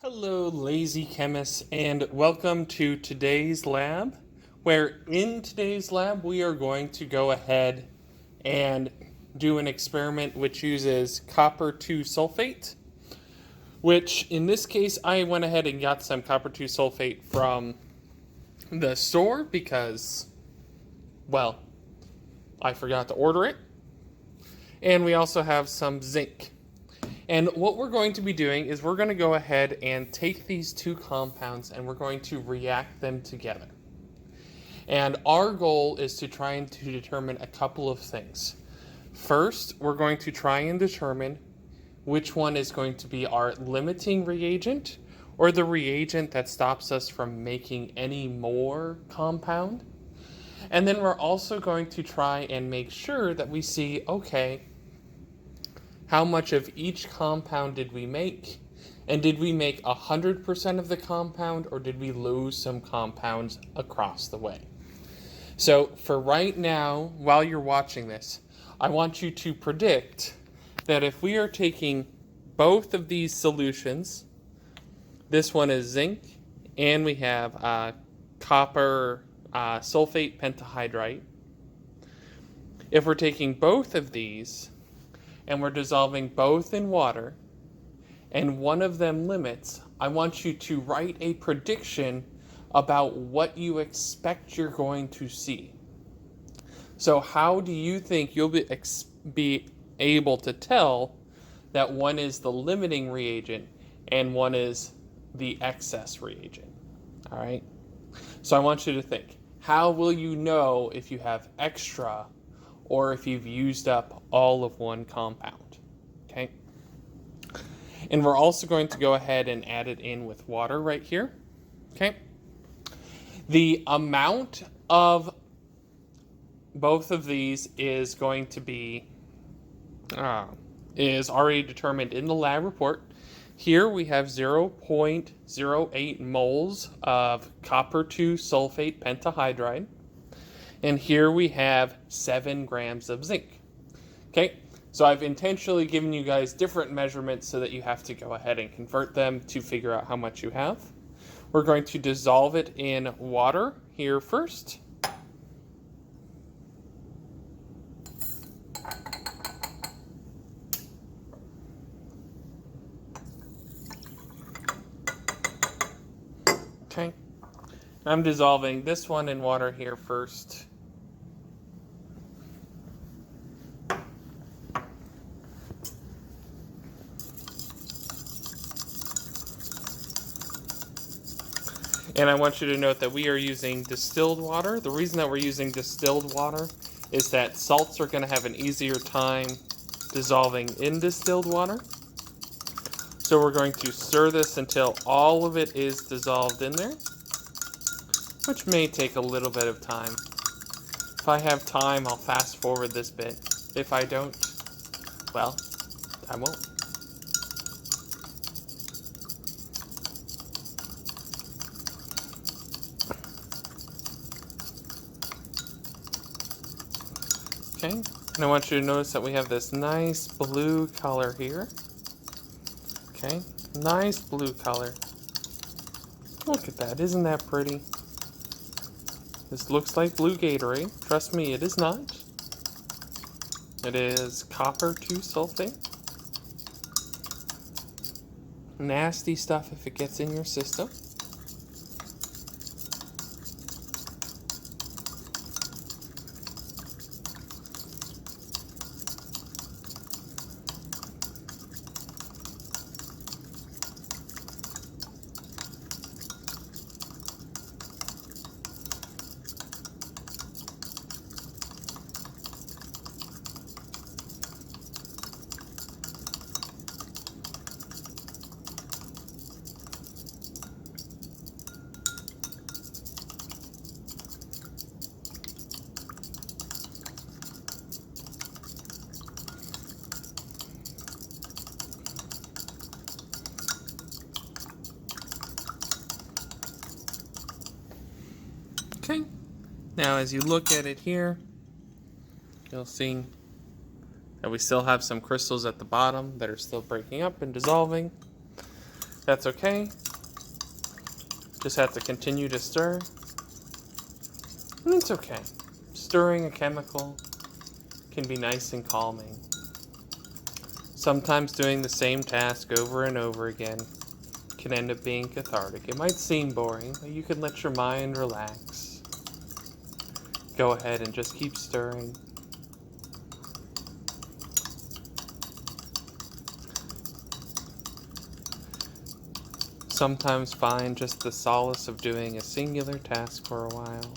Hello, lazy chemists, and welcome to today's lab, where in today's lab we are going to go ahead and do an experiment which uses copper 2 sulfate, which in this case I went ahead and got some copper 2 sulfate from the store because, well, I forgot to order it. And we also have some zinc. And what we're going to be doing is we're going to go ahead and take these two compounds and we're going to react them together. And our goal is to try and to determine a couple of things. First, we're going to try and determine which one is going to be our limiting reagent or the reagent that stops us from making any more compound. And then we're also going to try and make sure that we see, okay, how much of each compound did we make? And did we make 100% of the compound or did we lose some compounds across the way? So for right now, while you're watching this, I want you to predict that if we are taking both of these solutions, this one is zinc and we have copper sulfate pentahydrite. If we're taking both of these, and we're dissolving both in water, and one of them limits, I want you to write a prediction about what you expect you're going to see. So how do you think you'll be able to tell that one is the limiting reagent and one is the excess reagent? All right. So I want you to think, how will you know if you have extra or if you've used up all of one compound, okay? And we're also going to go ahead and add it in with water right here, okay? The amount of both of these is going to be, is already determined in the lab report. Here we have 0.08 moles of copper 2 sulfate pentahydride. And here we have 7 grams of zinc. Okay, so I've intentionally given you guys different measurements so that you have to go ahead and convert them to figure out how much you have. We're going to dissolve it in water here first. Okay, I'm dissolving this one in water here first. And I want you to note that we are using distilled water. The reason that we're using distilled water is that salts are going to have an easier time dissolving in distilled water. So we're going to stir this until all of it is dissolved in there, which may take a little bit of time. If I have time, I'll fast forward this bit. If I don't, well, I won't. Okay, and I want you to notice that we have this nice blue color here. Okay, nice blue color. Look at that, isn't that pretty? This looks like blue Gatorade. Trust me, it is not. It is copper 2 sulfate. Nasty stuff if it gets in your system. Okay, now as you look at it here, you'll see that we still have some crystals at the bottom that are still breaking up and dissolving. That's okay. Just have to continue to stir. And it's okay. Stirring a chemical can be nice and calming. Sometimes doing the same task over and over again can end up being cathartic. It might seem boring, but you can let your mind relax. Go ahead and just keep stirring. Sometimes find just the solace of doing a singular task for a while.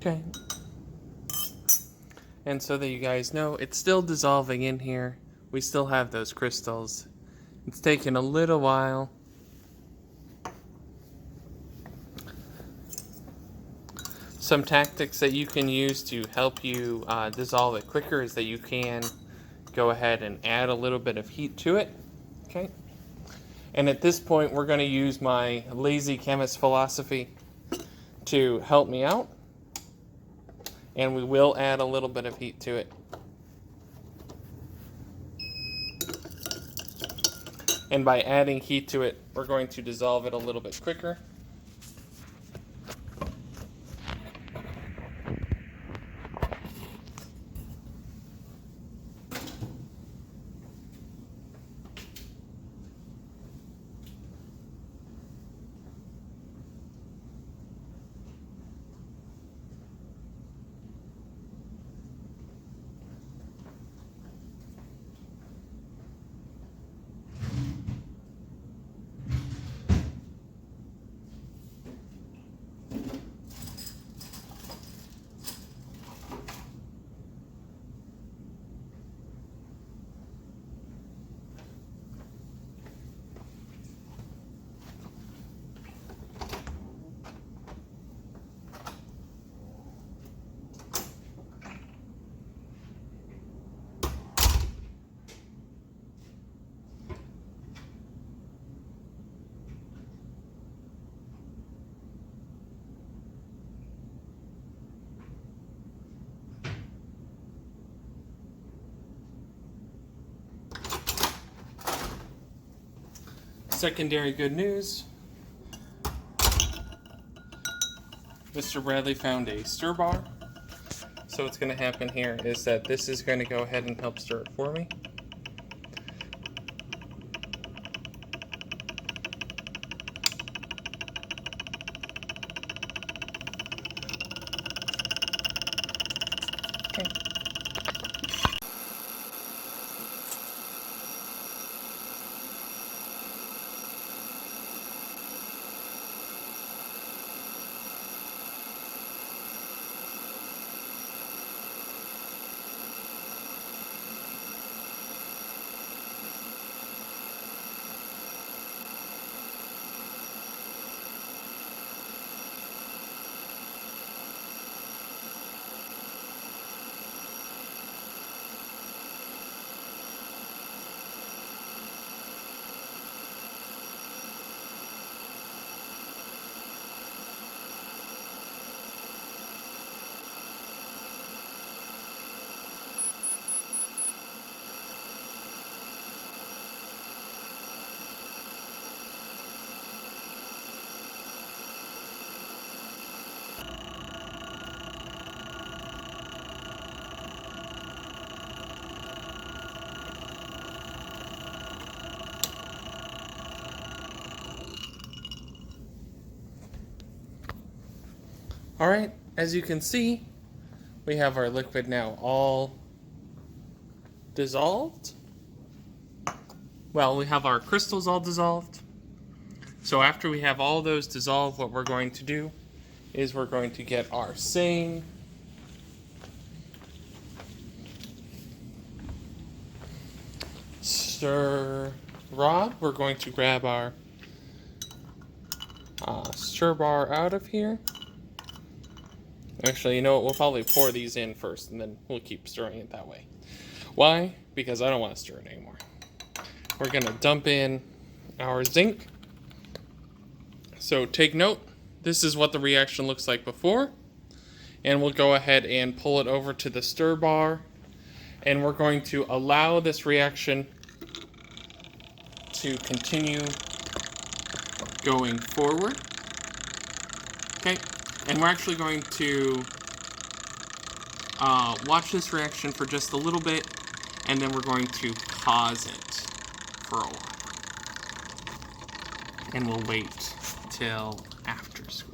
Okay. And so that you guys know, it's still dissolving in here. We still have those crystals. It's taken a little while. Some tactics that you can use to help you dissolve it quicker is that you can go ahead and add a little bit of heat to it. Okay. And at this point, we're going to use my lazy chemist philosophy to help me out. And we will add a little bit of heat to it. And by adding heat to it, we're going to dissolve it a little bit quicker. Secondary good news. Mr. Bradley found a stir bar. So what's going to happen here is that this is going to go ahead and help stir it for me. Okay. All right, as you can see, we have our liquid now all dissolved. Well, we have our crystals all dissolved. So after we have all those dissolved, what we're going to do is we're going to get our same stir rod. We're going to grab our stir bar out of here. Actually, you know what? We'll probably pour these in first, and then we'll keep stirring it that way. Why? Because I don't want to stir it anymore. We're going to dump in our zinc. So take note, this is what the reaction looks like before. And we'll go ahead and pull it over to the stir bar. And we're going to allow this reaction to continue going forward. Okay, and we're actually going to watch this reaction for just a little bit, and then we're going to pause it for a while. And we'll wait till after school.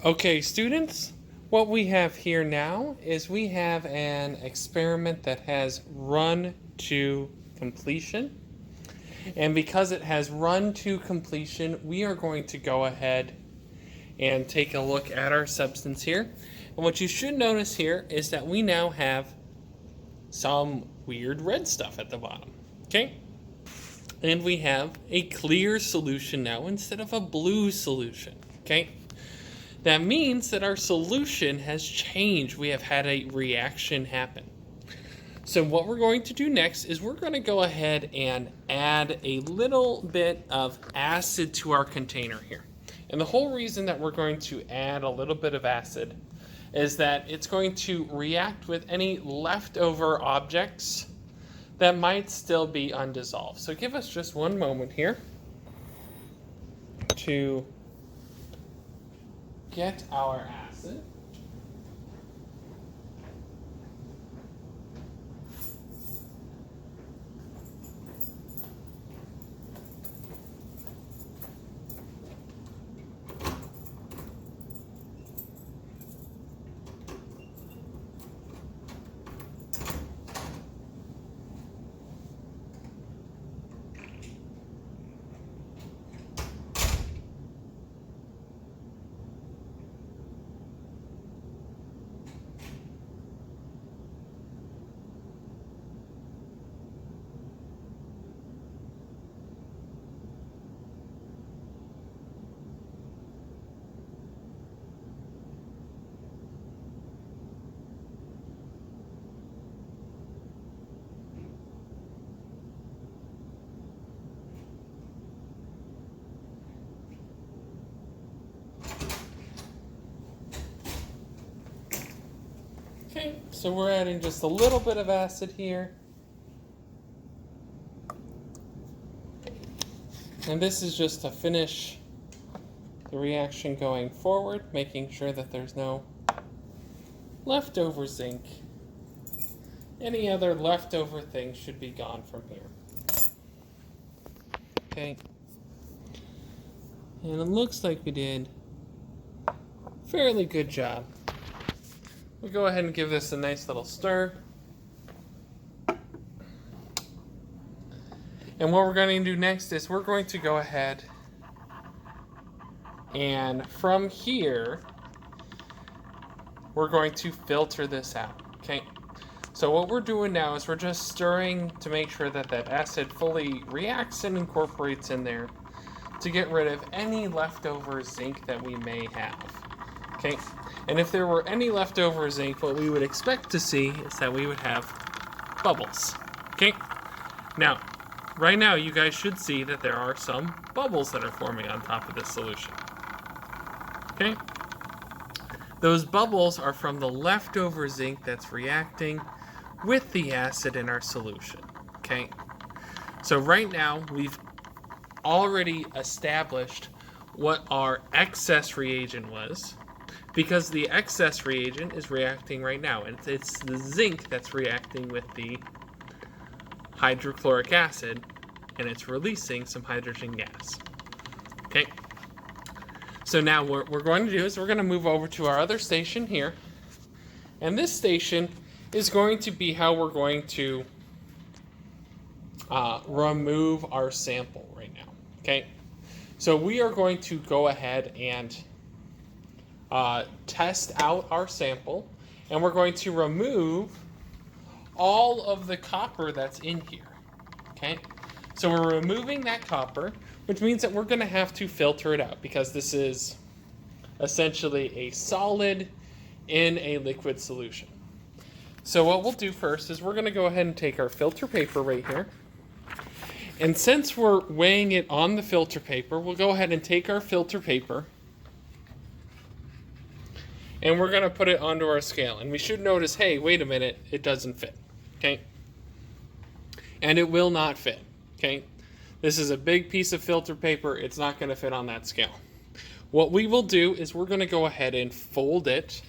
Okay, students, what we have here now is we have an experiment that has run to completion. And because it has run to completion, we are going to go ahead and take a look at our substance here. And what you should notice here is that we now have some weird red stuff at the bottom. Okay? And we have a clear solution now instead of a blue solution. Okay? That means that our solution has changed. We have had a reaction happen. So what we're going to do next is we're going to go ahead and add a little bit of acid to our container here. And the whole reason that we're going to add a little bit of acid is that it's going to react with any leftover objects that might still be undissolved. So give us just one moment here to get our acid. Okay, so we're adding just a little bit of acid here. And this is just to finish the reaction going forward, making sure that there's no leftover zinc. Any other leftover things should be gone from here. Okay. And it looks like we did a fairly good job. We'll go ahead and give this a nice little stir. And what we're going to do next is we're going to go ahead and from here, we're going to filter this out, okay? So what we're doing now is we're just stirring to make sure that that acid fully reacts and incorporates in there to get rid of any leftover zinc that we may have, okay? And if there were any leftover zinc, what we would expect to see is that we would have bubbles, okay? Now, right now you guys should see that there are some bubbles that are forming on top of this solution, okay? Those bubbles are from the leftover zinc that's reacting with the acid in our solution, okay? So right now we've already established what our excess reagent was, because the excess reagent is reacting right now, and it's the zinc that's reacting with the hydrochloric acid, and it's releasing some hydrogen gas, okay? So now what we're going to do is we're going to move over to our other station here, and this station is going to be how we're going to remove our sample right now, okay? So we are going to go ahead and test out our sample, and we're going to remove all of the copper that's in here, okay? So we're removing that copper, which means that we're going to have to filter it out because this is essentially a solid in a liquid solution. So what we'll do first is we're going to go ahead and take our filter paper right here. And since we're weighing it on the filter paper, we'll go ahead and take our filter paper and we're going to put it onto our scale. And we should notice, hey, wait a minute, it doesn't fit, okay? And it will not fit, okay? This is a big piece of filter paper. It's not going to fit on that scale. What we will do is we're going to go ahead and fold it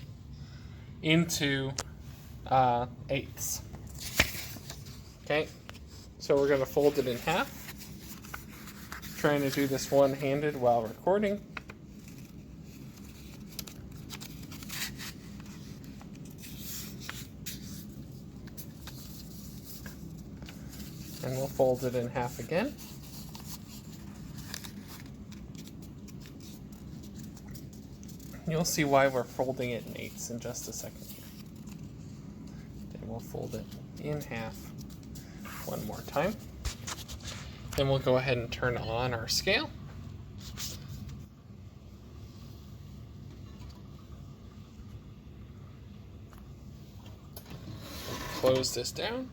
into eighths. Okay, so we're going to fold it in half. Trying to do this one-handed while recording. And we'll fold it in half again. You'll see why we're folding it in eighths in just a second here. Then we'll fold it in half one more time. Then we'll go ahead and turn on our scale. close this down.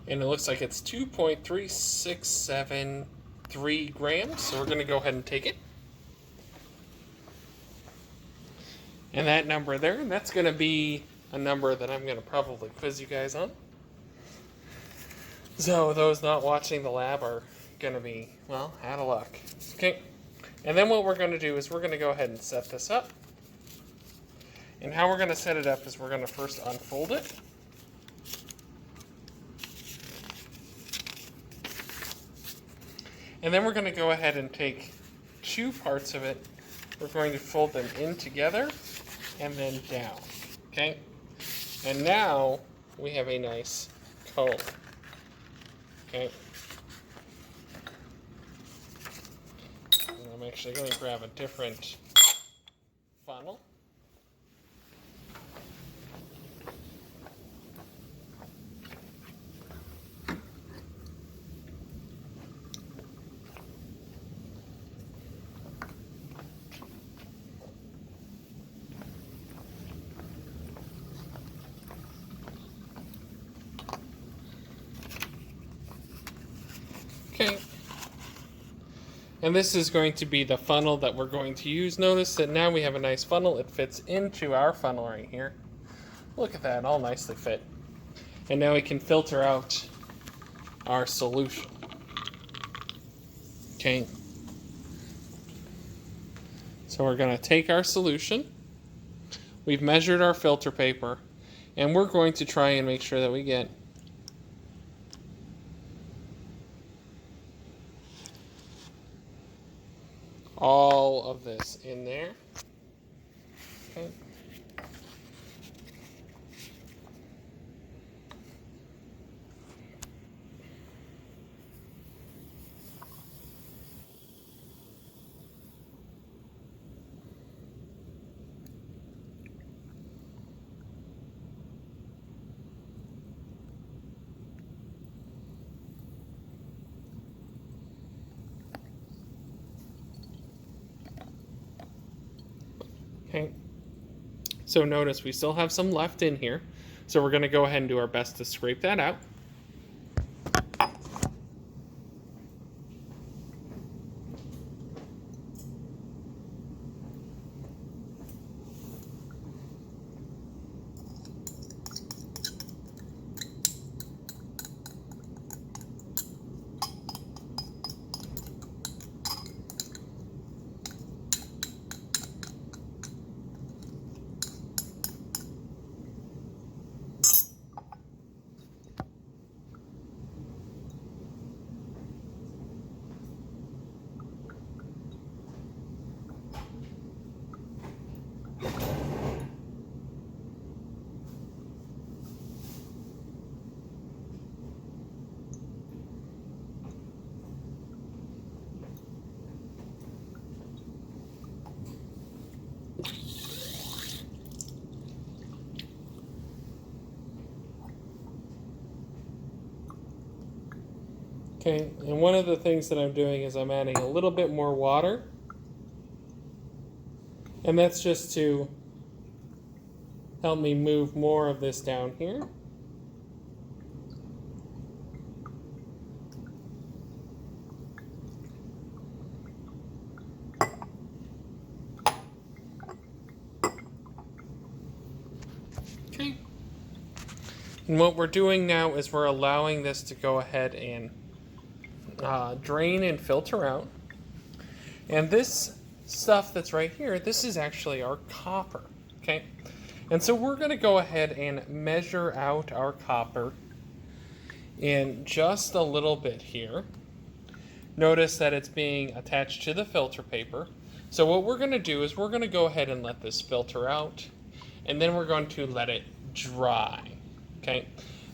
And it looks like it's 2.3673 grams, so we're going to go ahead and take it. And that number there, that's going to be a number that I'm going to probably quiz you guys on. So those not watching the lab are going to be, well, out of luck. Okay. And then what we're going to do is we're going to go ahead and set this up. And how we're going to set it up is we're going to first unfold it. And then we're going to go ahead and take two parts of it. We're going to fold them in together and then down. Okay? And now we have a nice cone. Okay? And I'm actually going to grab a different funnel. Okay, and this is going to be the funnel that we're going to use. Notice that now we have a nice funnel. It fits into our funnel right here. Look at that, all nicely fit. And now we can filter out our solution. Okay, so we're going to take our solution. We've measured our filter paper, and we're going to try and make sure that we get all of this in there. Okay. Okay, so notice we still have some left in here, so we're going to go ahead and do our best to scrape that out. Okay, and one of the things that I'm doing is I'm adding a little bit more water. And that's just to help me move more of this down here. Okay. And what we're doing now is we're allowing this to go ahead and drain and filter out. And this stuff that's right here, this is actually our copper, okay? And so we're going to go ahead and measure out our copper in just a little bit here. Notice that it's being attached to the filter paper. So what we're going to do is we're going to go ahead and let this filter out, and then we're going to let it dry, okay?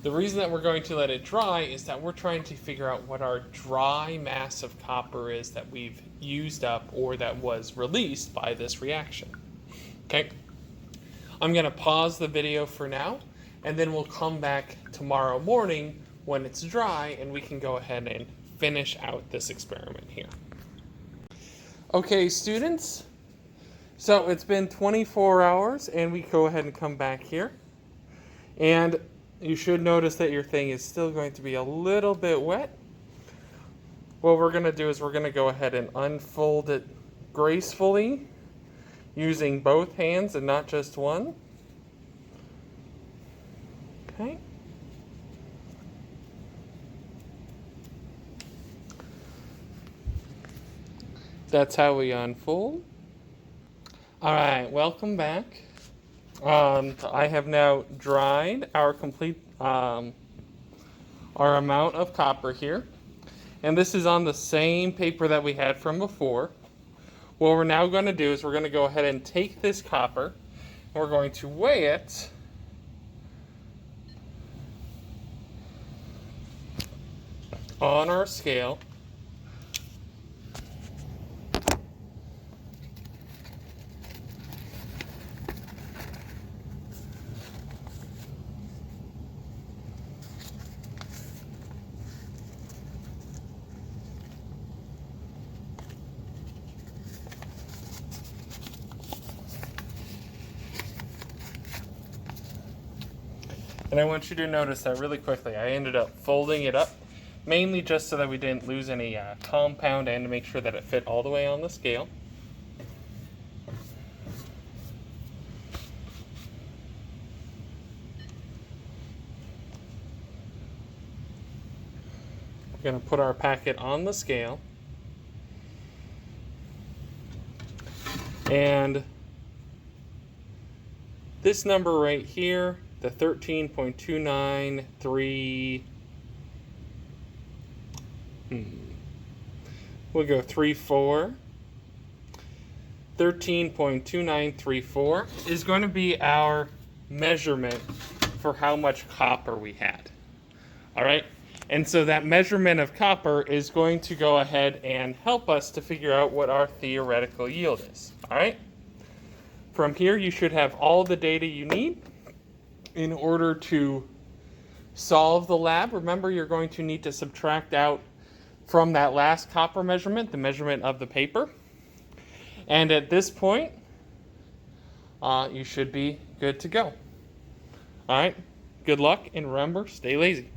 The reason that we're going to let it dry is that we're trying to figure out what our dry mass of copper is that we've used up or that was released by this reaction. Okay, I'm going to pause the video for now, and then we'll come back tomorrow morning when it's dry and we can go ahead and finish out this experiment here. Okay, students, So it's been 24 hours and we go ahead and come back here. And you should notice that your thing is still going to be a little bit wet. What we're going to do is we're going to go ahead and unfold it gracefully using both hands and not just one. Okay. That's how we unfold. All right, welcome back. I have now dried our complete our amount of copper here, and this is on the same paper that we had from before. What we're now going to do is we're going to go ahead and take this copper, and we're going to weigh it on our scale. And I want you to notice that really quickly. I ended up folding it up, mainly just so that we didn't lose any compound and to make sure that it fit all the way on the scale. We're going to put our packet on the scale. And this number right here, the 13.293, we'll go 34. 13.2934 is going to be our measurement for how much copper we had. All right? And so that measurement of copper is going to go ahead and help us to figure out what our theoretical yield is. All right? From here, you should have all the data you need in order to solve the lab. Remember, you're going to need to subtract out from that last copper measurement, the measurement of the paper. And at this point, you should be good to go. All right, good luck, and remember, stay lazy.